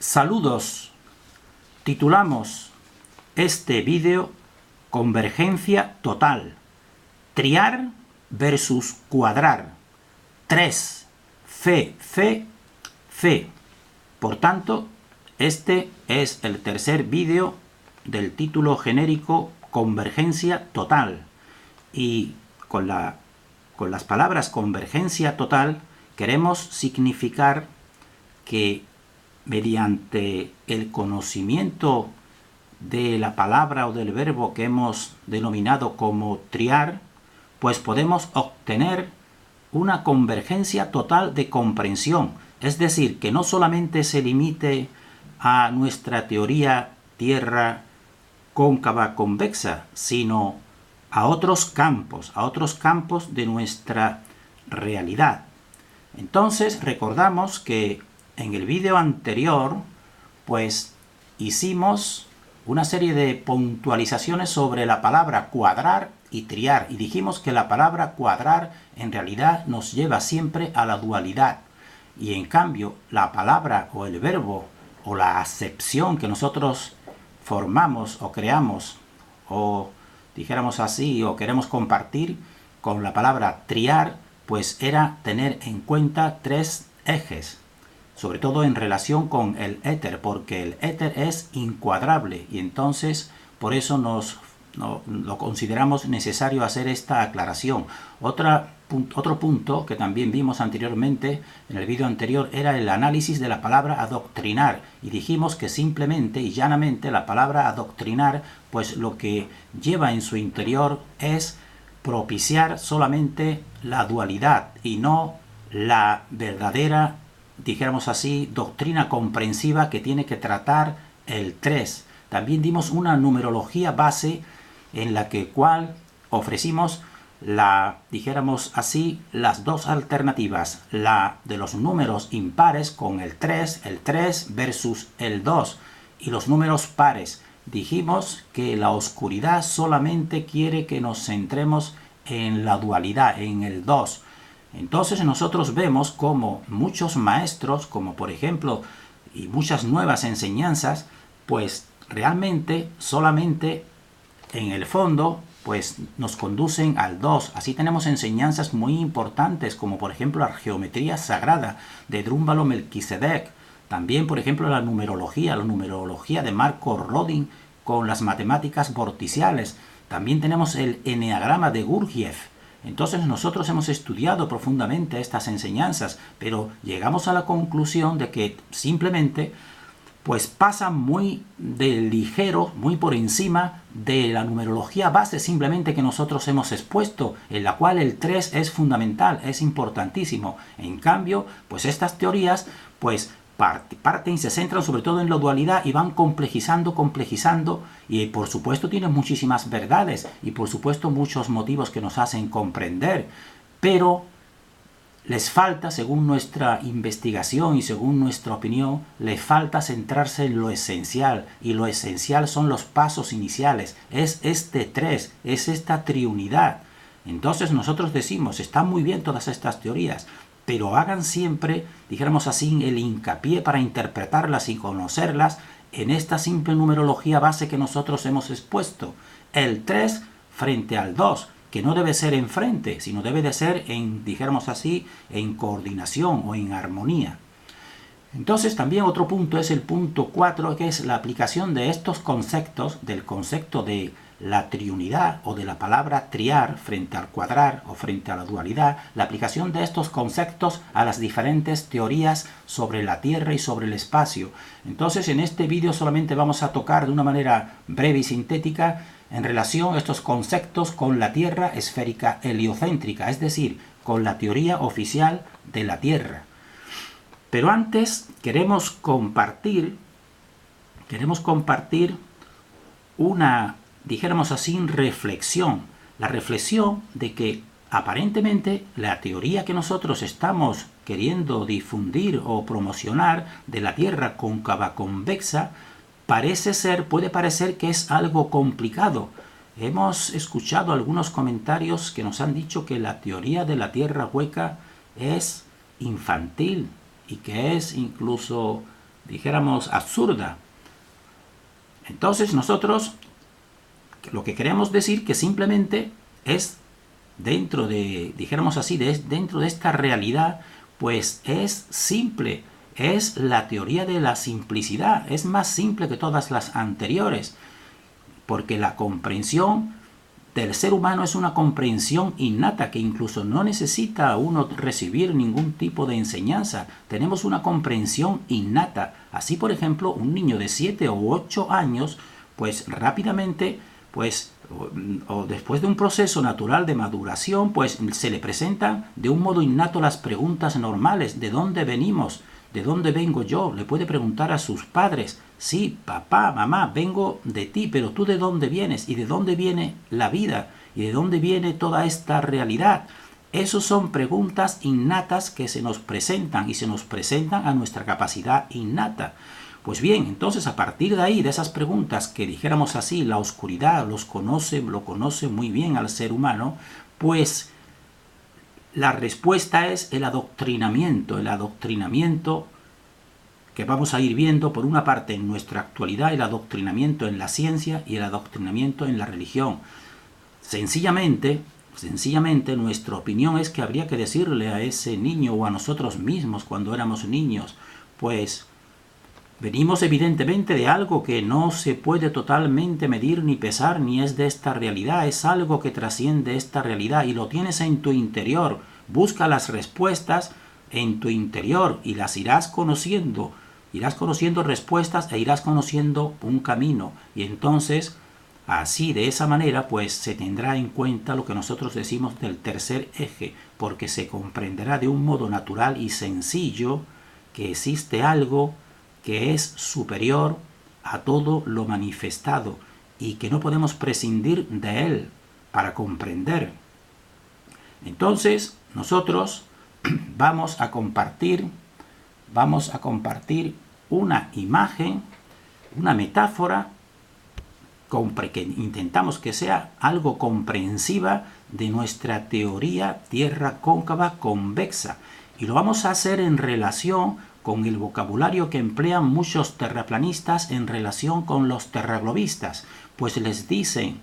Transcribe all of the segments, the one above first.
Saludos. Titulamos este vídeo Convergencia total. Triar versus cuadrar. 3. Fe, fe, fe. Por tanto, este es el tercer vídeo del título genérico Convergencia total. Y con las palabras convergencia total queremos significar que mediante el conocimiento de la palabra o del verbo que hemos denominado como triar, pues podemos obtener una convergencia total de comprensión. Es decir, que no solamente se limite a nuestra teoría tierra cóncava convexa, sino a otros campos de nuestra realidad. Entonces, recordamos que en el vídeo anterior, pues hicimos una serie de puntualizaciones sobre la palabra cuadrar y triar, y dijimos que la palabra cuadrar en realidad nos lleva siempre a la dualidad, y en cambio la palabra o el verbo o la acepción que nosotros formamos o creamos o dijéramos así o queremos compartir con la palabra triar, pues era tener en cuenta tres ejes, sobre todo en relación con el éter, porque el éter es incuadrable y entonces por eso lo consideramos necesario hacer esta aclaración. Otro punto que también vimos anteriormente en el vídeo anterior era el análisis de la palabra adoctrinar, y dijimos que simplemente y llanamente la palabra adoctrinar pues lo que lleva en su interior es propiciar solamente la dualidad y no la verdadera, dijéramos así, doctrina comprensiva que tiene que tratar el 3. También dimos una numerología base en la cual ofrecimos dijéramos así, las dos alternativas, la de los números impares con el 3 versus el 2, y los números pares. Dijimos que la oscuridad solamente quiere que nos centremos en la dualidad, en el 2. Entonces nosotros vemos como muchos maestros, como por ejemplo, y muchas nuevas enseñanzas, pues realmente solamente en el fondo pues nos conducen al 2. Así tenemos enseñanzas muy importantes, como por ejemplo la geometría sagrada de Drúmbalo Melquisedec. También, por ejemplo, la numerología de Marco Rodin con las matemáticas vorticiales. También tenemos el eneagrama de Gurdjieff. Entonces nosotros hemos estudiado profundamente estas enseñanzas, pero llegamos a la conclusión de que simplemente pues pasa muy de ligero, muy por encima de la numerología base simplemente que nosotros hemos expuesto, en la cual el 3 es fundamental, es importantísimo. En cambio, pues estas teorías pues parten y se centran sobre todo en la dualidad y van complejizando, y por supuesto tienen muchísimas verdades y por supuesto muchos motivos que nos hacen comprender, pero les falta, según nuestra investigación y según nuestra opinión, les falta centrarse en lo esencial, y lo esencial son los pasos iniciales, es este 3, es esta triunidad. Entonces nosotros decimos, están muy bien todas estas teorías, pero hagan siempre, dijéramos así, el hincapié para interpretarlas y conocerlas en esta simple numerología base que nosotros hemos expuesto, el 3 frente al 2, que no debe ser enfrente, sino debe de ser dijéramos así, en coordinación o en armonía. Entonces también otro punto es el punto 4, que es la aplicación de estos conceptos, del concepto de la triunidad o de la palabra triar frente al cuadrar o frente a la dualidad, la aplicación de estos conceptos a las diferentes teorías sobre la Tierra y sobre el espacio. Entonces en este vídeo solamente vamos a tocar de una manera breve y sintética en relación a estos conceptos con la Tierra esférica heliocéntrica, es decir, con la teoría oficial de la Tierra. Pero antes queremos compartir una, dijéramos así, reflexión. La reflexión de que aparentemente la teoría que nosotros estamos queriendo difundir o promocionar de la Tierra cóncava convexa puede parecer que es algo complicado. Hemos escuchado algunos comentarios que nos han dicho que la teoría de la Tierra hueca es infantil y que es incluso dijéramos, absurda. Entonces nosotros lo que queremos decir que simplemente es dentro de, dijéramos así, dentro de esta realidad, pues es simple, es la teoría de la simplicidad, es más simple que todas las anteriores, porque la comprensión del ser humano es una comprensión innata que incluso no necesita uno recibir ningún tipo de enseñanza. Tenemos una comprensión innata. Así, por ejemplo, un niño de 7 o 8 años, pues rápidamente, pues, o después de un proceso natural de maduración, pues se le presentan de un modo innato las preguntas normales. ¿De dónde venimos? ¿De dónde vengo yo? Le puede preguntar a sus padres. Sí, papá, mamá, vengo de ti, pero ¿tú de dónde vienes? ¿Y de dónde viene la vida? ¿Y de dónde viene toda esta realidad? Esas son preguntas innatas que se nos presentan y se nos presentan a nuestra capacidad innata. Pues bien, entonces a partir de ahí, de esas preguntas que dijéramos así, la oscuridad lo conoce muy bien al ser humano, pues la respuesta es el adoctrinamiento que vamos a ir viendo por una parte en nuestra actualidad, el adoctrinamiento en la ciencia y el adoctrinamiento en la religión. Sencillamente, nuestra opinión es que habría que decirle a ese niño o a nosotros mismos cuando éramos niños, pues venimos evidentemente de algo que no se puede totalmente medir ni pesar, ni es de esta realidad, es algo que trasciende esta realidad y lo tienes en tu interior. Busca las respuestas en tu interior y las irás conociendo respuestas e irás conociendo un camino. Y entonces, así, de esa manera, pues se tendrá en cuenta lo que nosotros decimos del tercer eje, porque se comprenderá de un modo natural y sencillo que existe algo que es superior a todo lo manifestado y que no podemos prescindir de él para comprender. Entonces, nosotros vamos a compartir una imagen, una metáfora que intentamos que sea algo comprensiva de nuestra teoría tierra cóncava convexa. Y lo vamos a hacer en relación con el vocabulario que emplean muchos terraplanistas en relación con los terraglobistas. Pues les dicen,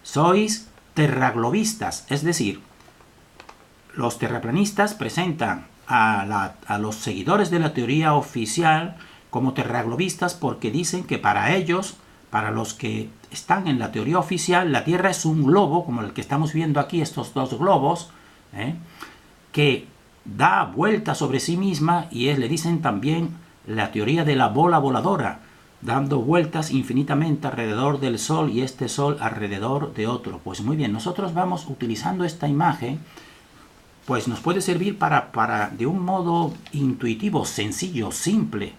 sois terraglobistas, es decir, los terraplanistas presentan a los seguidores de la teoría oficial como terraglobistas porque dicen que para ellos, para los que están en la teoría oficial, la Tierra es un globo, como el que estamos viendo aquí, estos dos globos, que da vuelta sobre sí misma y le dicen también la teoría de la bola voladora, dando vueltas infinitamente alrededor del Sol y este Sol alrededor de otro. Pues muy bien, nosotros vamos utilizando esta imagen, pues nos puede servir para de un modo intuitivo, sencillo, simple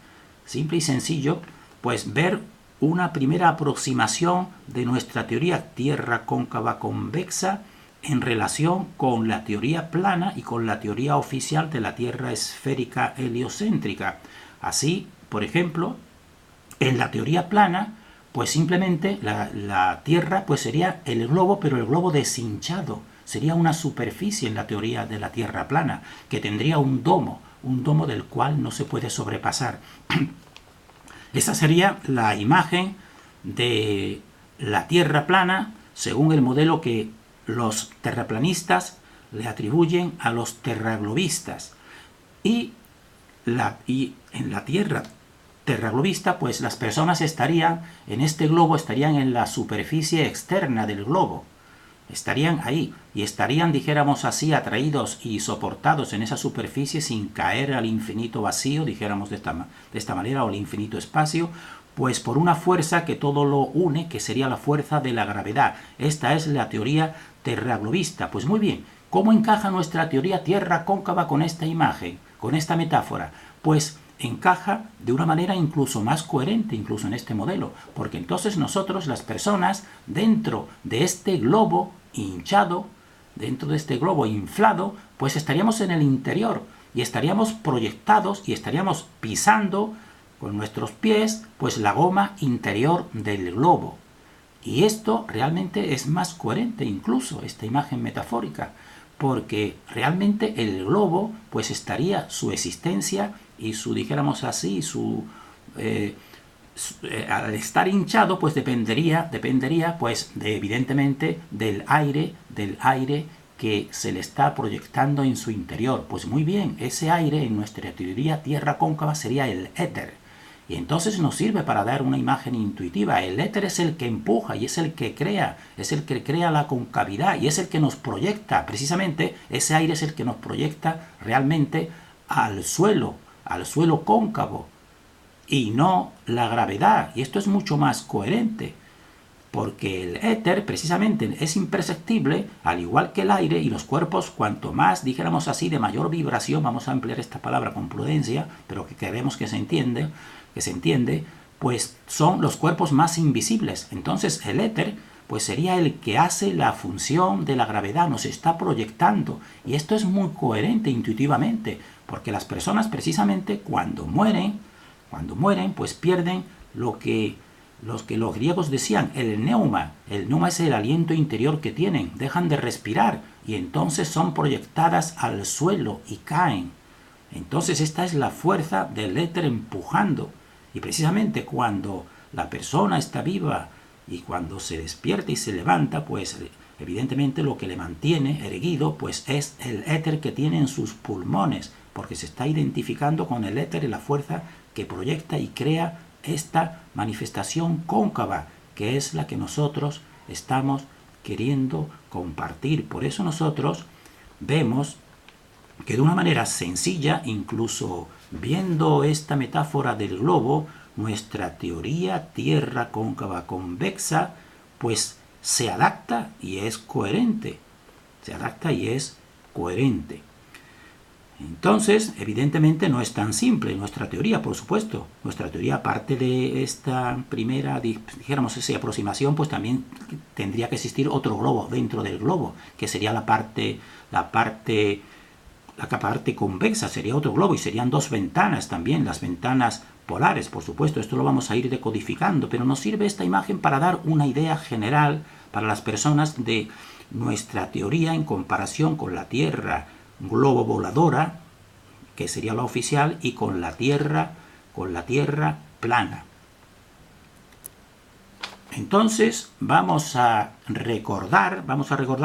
y sencillo, pues ver una primera aproximación de nuestra teoría tierra cóncava convexa en relación con la teoría plana y con la teoría oficial de la Tierra esférica heliocéntrica. Así, por ejemplo, en la teoría plana, pues simplemente la Tierra pues sería el globo, pero el globo deshinchado. Sería una superficie en la teoría de la Tierra plana, que tendría un domo del cual no se puede sobrepasar. Esa sería la imagen de la Tierra plana según el modelo que los terraplanistas le atribuyen a los terraglobistas. Y en la Tierra terraglobista, pues las personas estarían en este globo, estarían en la superficie externa del globo. Estarían ahí y estarían, dijéramos así, atraídos y soportados en esa superficie sin caer al infinito vacío, dijéramos de esta manera, o al infinito espacio, pues por una fuerza que todo lo une, que sería la fuerza de la gravedad. Esta es la teoría terraglobista. Pues muy bien, ¿cómo encaja nuestra teoría tierra cóncava con esta imagen, con esta metáfora? Pues encaja de una manera incluso más coherente, incluso en este modelo, porque entonces nosotros, las personas, dentro de este globo hinchado, dentro de este globo inflado, pues estaríamos en el interior y estaríamos proyectados y estaríamos pisando con nuestros pies pues la goma interior del globo. Y esto realmente es más coherente incluso, esta imagen metafórica, porque realmente el globo pues estaría su existencia y su, dijéramos así, al estar hinchado pues dependería pues evidentemente del aire que se le está proyectando en su interior. Pues muy bien, ese aire en nuestra teoría tierra cóncava sería el éter. Y entonces nos sirve para dar una imagen intuitiva. El éter es el que empuja y es el que crea, la concavidad y es el que nos proyecta. Precisamente ese aire es el que nos proyecta realmente al suelo cóncavo y no la gravedad. Y esto es mucho más coherente, porque el éter precisamente es imperceptible, al igual que el aire, y los cuerpos, cuanto más, dijéramos así, de mayor vibración, vamos a ampliar esta palabra con prudencia, pero que queremos que se entiende, pues son los cuerpos más invisibles. Entonces el éter pues sería el que hace la función de la gravedad, nos está proyectando, y esto es muy coherente intuitivamente, porque las personas precisamente cuando mueren, pues pierden lo que los griegos decían, el neuma. El neuma es el aliento interior que tienen, dejan de respirar y entonces son proyectadas al suelo y caen. Entonces esta es la fuerza del éter empujando. Y precisamente cuando la persona está viva y cuando se despierta y se levanta, pues evidentemente lo que le mantiene erguido pues es el éter que tiene en sus pulmones, porque se está identificando con el éter y la fuerza que proyecta y crea esta manifestación cóncava, que es la que nosotros estamos queriendo compartir. Por eso nosotros vemos que de una manera sencilla, incluso viendo esta metáfora del globo, nuestra teoría tierra cóncava convexa, pues se adapta y es coherente. Entonces, evidentemente no es tan simple nuestra teoría, por supuesto. Nuestra teoría, aparte de esta primera, dijéramos, esa aproximación, pues también tendría que existir otro globo dentro del globo, que sería la parte convexa, sería otro globo, y serían dos ventanas también, las ventanas polares, por supuesto. Esto lo vamos a ir decodificando, pero nos sirve esta imagen para dar una idea general para las personas de nuestra teoría en comparación con la Tierra globo voladora, que sería la oficial, y con la tierra plana. Entonces vamos a recordar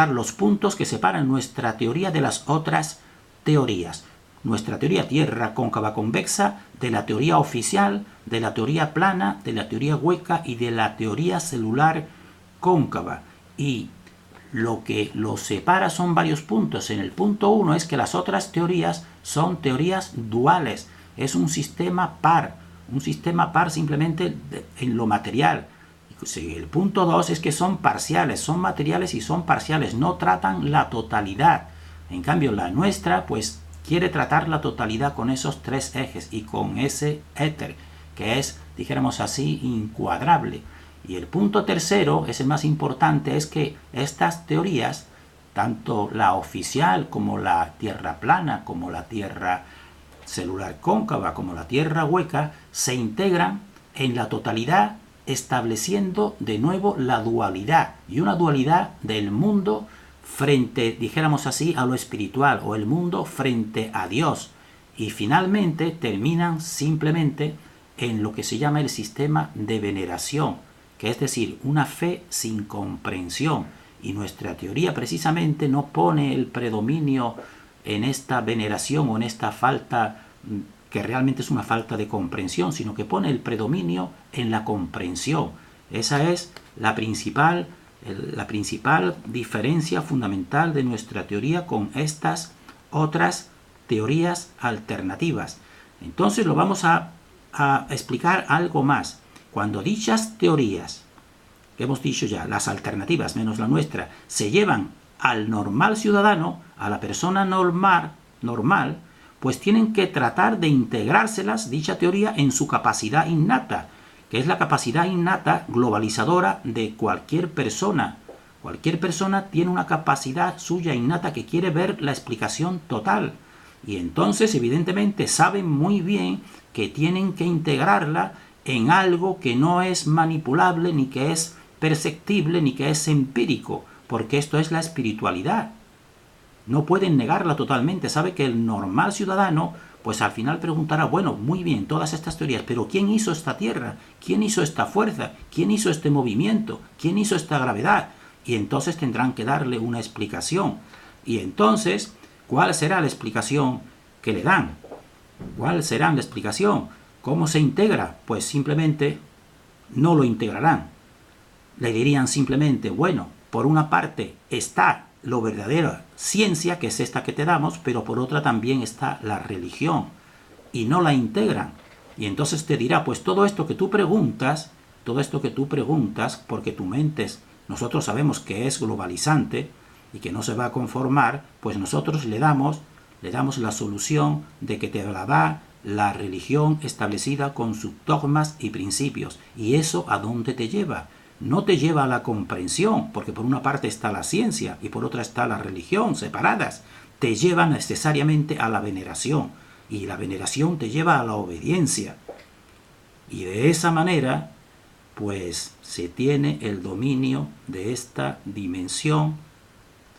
los puntos que separan nuestra teoría de las otras teorías. Nuestra teoría tierra cóncava convexa de la teoría oficial, de la teoría plana, de la teoría hueca y de la teoría celular cóncava. Y lo que los separa son varios puntos. En el punto 1 es que las otras teorías son teorías duales. Es un sistema par simplemente en lo material. El punto 2 es que son parciales, son materiales y son parciales, no tratan la totalidad. En cambio, la nuestra, pues, quiere tratar la totalidad con esos tres ejes y con ese éter, que es, dijéramos así, incuadrable. Y el punto tercero, es el más importante, es que estas teorías, tanto la oficial como la tierra plana, como la tierra celular cóncava, como la tierra hueca, se integran en la totalidad, estableciendo de nuevo la dualidad, y una dualidad del mundo frente, dijéramos así, a lo espiritual, o el mundo frente a Dios. Y finalmente terminan simplemente en lo que se llama el sistema de veneración, que es decir, una fe sin comprensión. Y nuestra teoría precisamente no pone el predominio en esta veneración o en esta falta, que realmente es una falta de comprensión, sino que pone el predominio en la comprensión. Esa es la principal diferencia fundamental de nuestra teoría con estas otras teorías alternativas. Entonces lo vamos a explicar algo más. Cuando dichas teorías, que hemos dicho ya, las alternativas menos la nuestra, se llevan al normal ciudadano, a la persona normal, pues tienen que tratar de integrárselas, dicha teoría, en su capacidad innata, que es la capacidad innata globalizadora de cualquier persona. Cualquier persona tiene una capacidad suya innata que quiere ver la explicación total. Y entonces, evidentemente, saben muy bien que tienen que integrarla en algo que no es manipulable, ni que es perceptible, ni que es empírico, porque esto es la espiritualidad. No pueden negarla totalmente. Sabe que el normal ciudadano, pues al final preguntará, bueno, muy bien, todas estas teorías, pero ¿quién hizo esta Tierra? ¿Quién hizo esta fuerza? ¿Quién hizo este movimiento? ¿Quién hizo esta gravedad? Y entonces tendrán que darle una explicación. Y entonces, ¿cuál será la explicación que le dan? ¿Cuál será la explicación? ¿Cómo se integra? Pues simplemente no lo integrarán. Le dirían simplemente, bueno, por una parte está lo verdadera ciencia, que es esta que te damos, pero por otra también está la religión, y no la integran. Y entonces te dirá, pues todo esto que tú preguntas, porque tu mente nosotros sabemos que es globalizante y que no se va a conformar, pues nosotros le damos la solución de que te la da la religión establecida con sus dogmas y principios. ¿Y eso a dónde te lleva? No te lleva a la comprensión, porque por una parte está la ciencia y por otra está la religión, separadas. Te lleva necesariamente a la veneración, y la veneración te lleva a la obediencia. Y de esa manera, pues se tiene el dominio de esta dimensión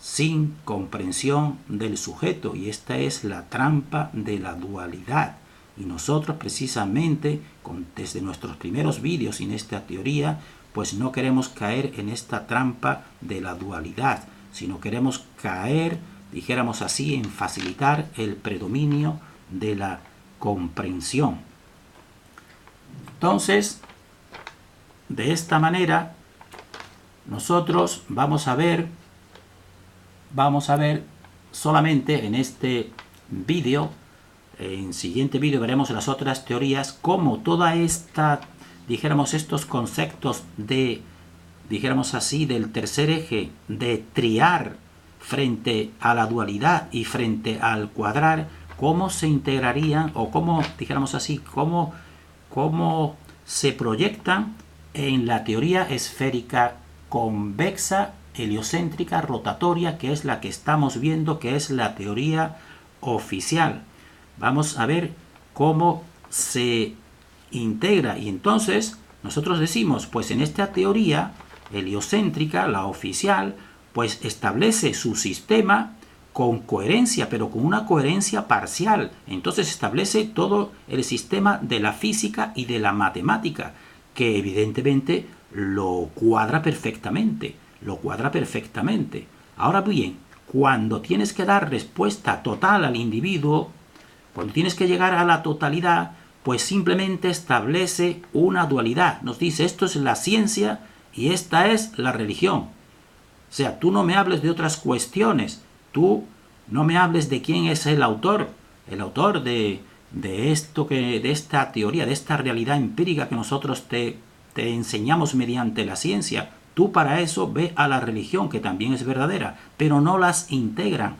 sin comprensión del sujeto, y esta es la trampa de la dualidad. Y nosotros precisamente, desde nuestros primeros vídeos en esta teoría, pues no queremos caer en esta trampa de la dualidad, sino queremos caer, dijéramos así, en facilitar el predominio de la comprensión. Entonces, de esta manera, nosotros vamos a ver solamente en este vídeo, en siguiente vídeo veremos las otras teorías, cómo toda esta, dijéramos, estos conceptos de, dijéramos así, del tercer eje, de triar frente a la dualidad y frente al cuadrar, cómo se integrarían, o cómo, dijéramos así, cómo se proyectan en la teoría esférica convexa, heliocéntrica, rotatoria, que es la que estamos viendo, que es la teoría oficial. Vamos a ver cómo se integra, y entonces nosotros decimos, pues en esta teoría heliocéntrica, la oficial, pues establece su sistema con coherencia, pero con una coherencia parcial. Entonces establece todo el sistema de la física y de la matemática, que evidentemente lo cuadra perfectamente. Ahora bien, cuando tienes que dar respuesta total al individuo, cuando tienes que llegar a la totalidad, pues simplemente establece una dualidad. Nos dice, esto es la ciencia y esta es la religión. O sea, tú no me hables de otras cuestiones, tú no me hables de quién es el autor de esta teoría, de esta realidad empírica que nosotros te enseñamos mediante la ciencia. Tú para eso ve a la religión, que también es verdadera, pero no las integran.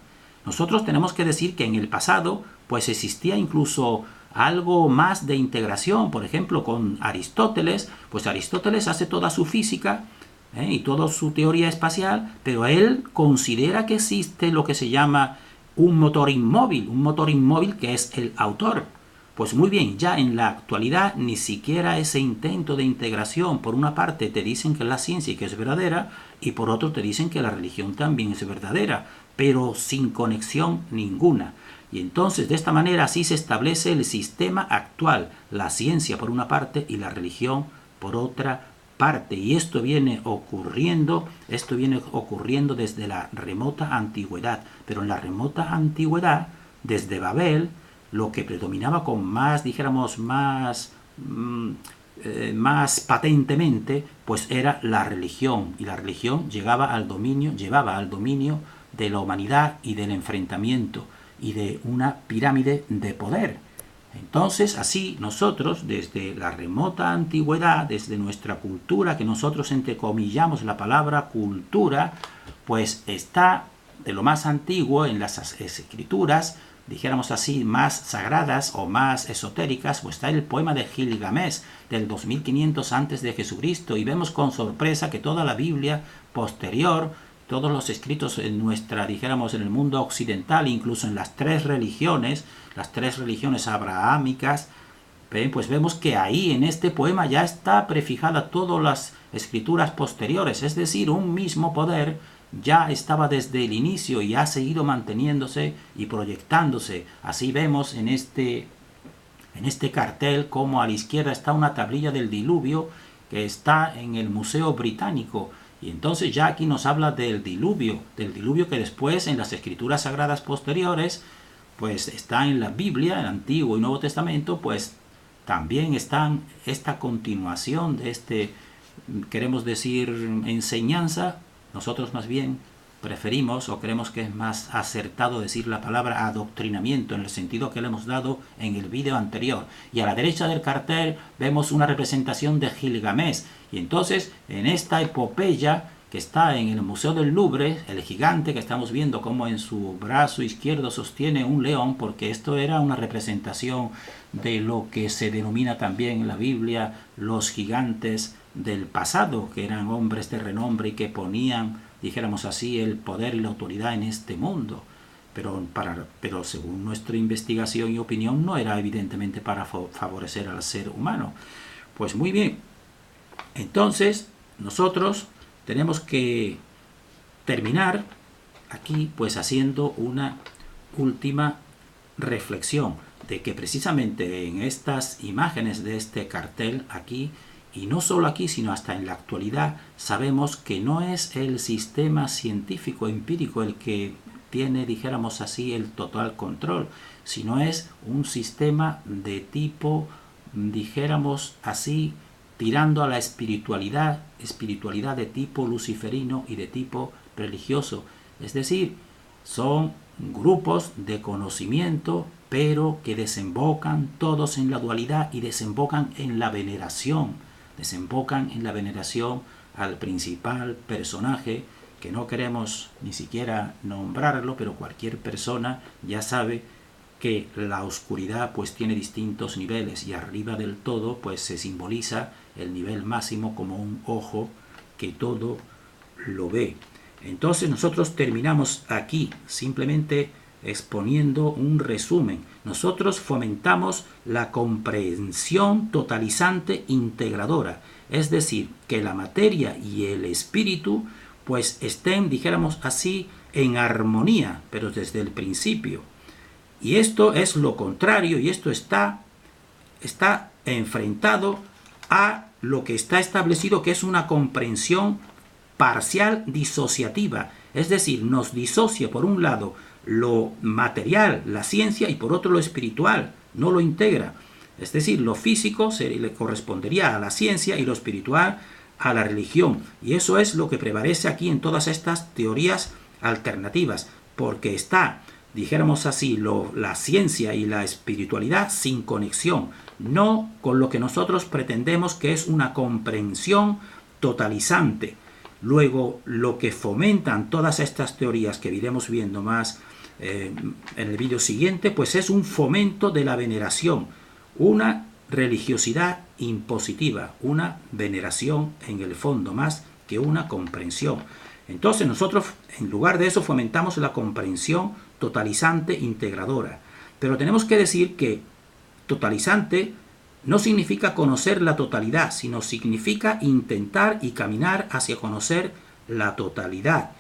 Nosotros tenemos que decir que en el pasado pues existía incluso algo más de integración. Por ejemplo, con Aristóteles, pues Aristóteles hace toda su física y toda su teoría espacial, pero él considera que existe lo que se llama un motor inmóvil que es el autor. Pues muy bien, ya en la actualidad ni siquiera ese intento de integración, por una parte te dicen que es la ciencia y que es verdadera, y por otro te dicen que la religión también es verdadera, pero sin conexión ninguna. Y entonces de esta manera así se establece el sistema actual, la ciencia por una parte y la religión por otra parte. Y esto viene ocurriendo desde la remota antigüedad. Pero en la remota antigüedad, desde Babel, lo que predominaba con más, dijéramos, más patentemente, pues era la religión. Y la religión llevaba al dominio de la humanidad y del enfrentamiento y de una pirámide de poder. Entonces, así nosotros, desde la remota antigüedad, desde nuestra cultura, que nosotros entrecomillamos la palabra cultura, pues está de lo más antiguo en las escrituras, dijéramos así, más sagradas o más esotéricas, pues está el poema de Gilgamesh del 2500 antes de Jesucristo, y vemos con sorpresa que toda la Biblia posterior, todos los escritos en nuestra, dijéramos, en el mundo occidental, incluso en las tres religiones abrahámicas, pues vemos que ahí en este poema ya está prefijada todas las escrituras posteriores, es decir, un mismo poder ya estaba desde el inicio y ha seguido manteniéndose y proyectándose. Así vemos en este cartel como a la izquierda está una tablilla del diluvio que está en el Museo Británico. Y entonces ya aquí nos habla del diluvio que después en las escrituras sagradas posteriores, pues está en la Biblia, el Antiguo y Nuevo Testamento, pues también está esta continuación de queremos decir, enseñanza. Nosotros más bien preferimos o creemos que es más acertado decir la palabra adoctrinamiento en el sentido que le hemos dado en el vídeo anterior. Y a la derecha del cartel vemos una representación de Gilgamesh. Y entonces en esta epopeya que está en el Museo del Louvre, el gigante que estamos viendo como en su brazo izquierdo sostiene un león, porque esto era una representación de lo que se denomina también en la Biblia los gigantes del pasado, que eran hombres de renombre y que ponían, dijéramos así, el poder y la autoridad en este mundo. Pero según nuestra investigación y opinión no era evidentemente para favorecer al ser humano. Pues muy bien, entonces nosotros tenemos que terminar aquí pues haciendo una última reflexión de que precisamente en estas imágenes de este cartel aquí, y no solo aquí sino hasta en la actualidad, sabemos que no es el sistema científico empírico el que tiene, dijéramos así, el total control, sino es un sistema de tipo, dijéramos así, tirando a la espiritualidad de tipo luciferino y de tipo religioso. Es decir, son grupos de conocimiento, pero que desembocan todos en la dualidad y desembocan en la veneración. Desembocan en la veneración al principal personaje, que no queremos ni siquiera nombrarlo, pero cualquier persona ya sabe que la oscuridad pues tiene distintos niveles, y arriba del todo pues se simboliza el nivel máximo como un ojo que todo lo ve. Entonces nosotros terminamos aquí simplemente exponiendo un resumen. Nosotros fomentamos la comprensión totalizante integradora, es decir, que la materia y el espíritu pues estén, dijéramos así, en armonía, pero desde el principio. Y esto es lo contrario, y esto está enfrentado a lo que está establecido, que es una comprensión parcial disociativa. Es decir, nos disocia por un lado lo material, la ciencia, y por otro lo espiritual, no lo integra. Es decir, lo físico le correspondería a la ciencia y lo espiritual a la religión. Y eso es lo que prevalece aquí en todas estas teorías alternativas, porque está, dijéramos así, la ciencia y la espiritualidad sin conexión, no con lo que nosotros pretendemos que es una comprensión totalizante. Luego, lo que fomentan todas estas teorías que iremos viendo más en el vídeo siguiente, pues es un fomento de la veneración, una religiosidad impositiva, una veneración en el fondo más que una comprensión. Entonces nosotros en lugar de eso fomentamos la comprensión totalizante integradora. Pero tenemos que decir que totalizante no significa conocer la totalidad, sino significa intentar y caminar hacia conocer la totalidad.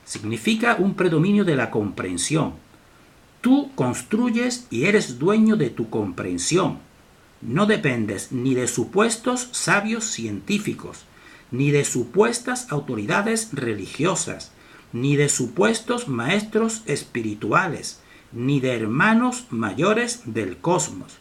Significa un predominio de la comprensión. Tú construyes y eres dueño de tu comprensión. No dependes ni de supuestos sabios científicos, ni de supuestas autoridades religiosas, ni de supuestos maestros espirituales, ni de hermanos mayores del cosmos.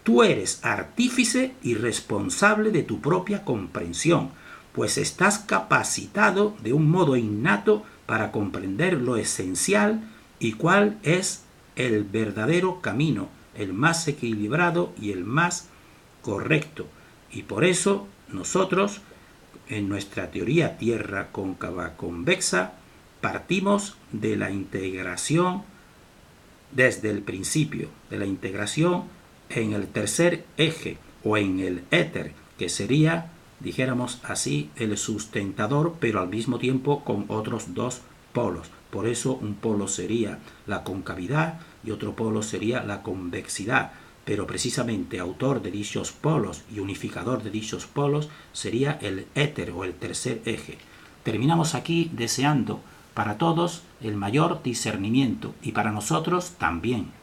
Tú eres artífice y responsable de tu propia comprensión, pues estás capacitado de un modo innato para comprender lo esencial y cuál es el verdadero camino, el más equilibrado y el más correcto. Y por eso nosotros, en nuestra teoría tierra cóncava convexa, partimos de la integración desde el principio, de la integración en el tercer eje o en el éter, que sería, dijéramos así, el sustentador, pero al mismo tiempo con otros dos polos. Por eso un polo sería la concavidad y otro polo sería la convexidad. Pero precisamente autor de dichos polos y unificador de dichos polos sería el éter o el tercer eje. Terminamos aquí deseando para todos el mayor discernimiento y para nosotros también.